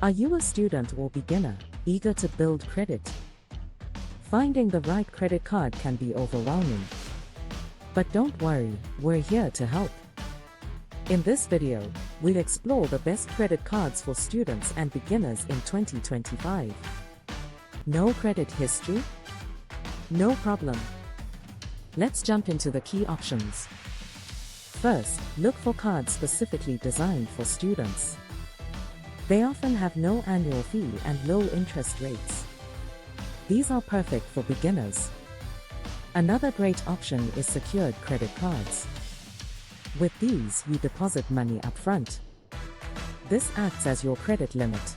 Are you a student or beginner, eager to build credit? Finding the right credit card can be overwhelming. But don't worry, we're here to help. In this video, we'll explore the best credit cards for students and beginners in 2025. No credit history? No problem. Let's jump into the key options. First, look for cards specifically designed for students. They often have no annual fee and low interest rates. These are perfect for beginners. Another great option is secured credit cards. With these, you deposit money upfront. This acts as your credit limit.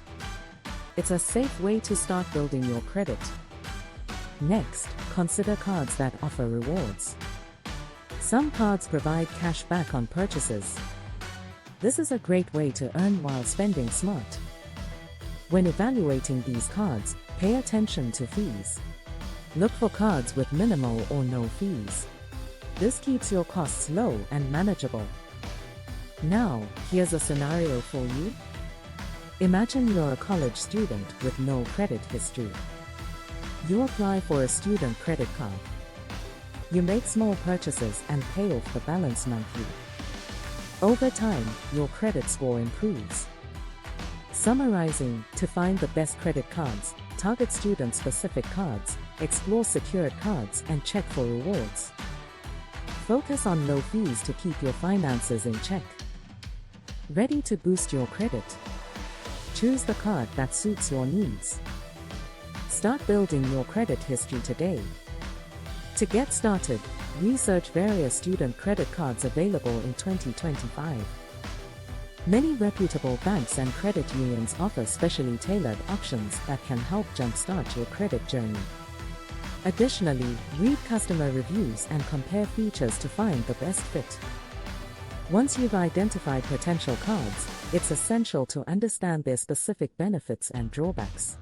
It's a safe way to start building your credit. Next, consider cards that offer rewards. Some cards provide cash back on purchases. This is a great way to earn while spending smart. When evaluating these cards, pay attention to fees. Look for cards with minimal or no fees. This keeps your costs low and manageable. Now, here's a scenario for you. Imagine you're a college student with no credit history. You apply for a student credit card. You make small purchases and pay off the balance monthly. Over time, your credit score improves. Summarizing, to find the best credit cards, target student-specific cards, explore secured cards, and check for rewards. Focus on low fees to keep your finances in check. Ready to boost your credit? Choose the card that suits your needs. Start building your credit history today. To get started, research various student credit cards available in 2025. Many reputable banks and credit unions offer specially tailored options that can help jumpstart your credit journey. Additionally, read customer reviews and compare features to find the best fit. Once you've identified potential cards, it's essential to understand their specific benefits and drawbacks.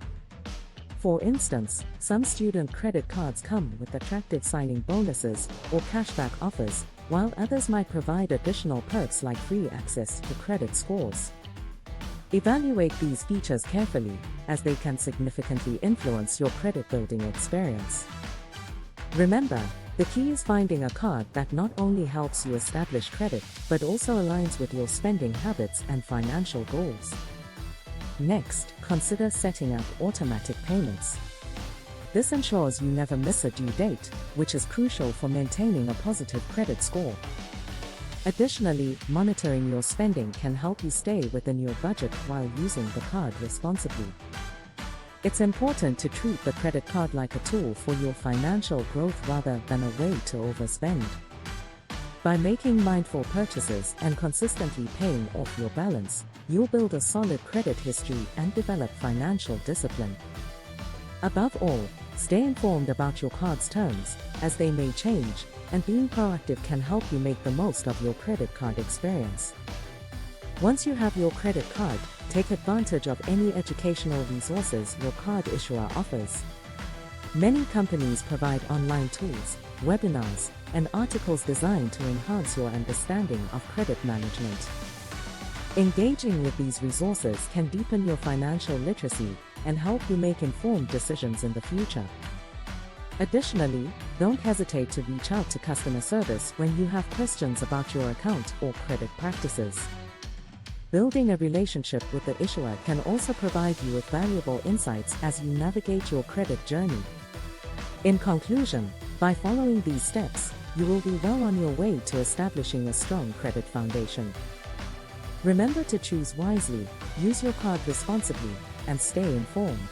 For instance, some student credit cards come with attractive signing bonuses or cashback offers, while others might provide additional perks like free access to credit scores. Evaluate these features carefully, as they can significantly influence your credit building experience. Remember, the key is finding a card that not only helps you establish credit, but also aligns with your spending habits and financial goals. Next, consider setting up automatic payments. This ensures you never miss a due date, which is crucial for maintaining a positive credit score. Additionally, monitoring your spending can help you stay within your budget while using the card responsibly. It's important to treat the credit card like a tool for your financial growth rather than a way to overspend. By making mindful purchases and consistently paying off your balance, you'll build a solid credit history and develop financial discipline. Above all, stay informed about your card's terms, as they may change, and being proactive can help you make the most of your credit card experience. Once you have your credit card, take advantage of any educational resources your card issuer offers. Many companies provide online tools, webinars, and articles designed to enhance your understanding of credit management. Engaging with these resources can deepen your financial literacy and help you make informed decisions in the future. Additionally, don't hesitate to reach out to customer service when you have questions about your account or credit practices. Building a relationship with the issuer can also provide you with valuable insights as you navigate your credit journey. In conclusion, by following these steps, you will be well on your way to establishing a strong credit foundation. Remember to choose wisely, use your card responsibly, and stay informed.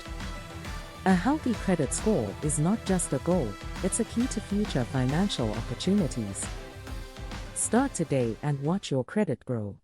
A healthy credit score is not just a goal, it's a key to future financial opportunities. Start today and watch your credit grow.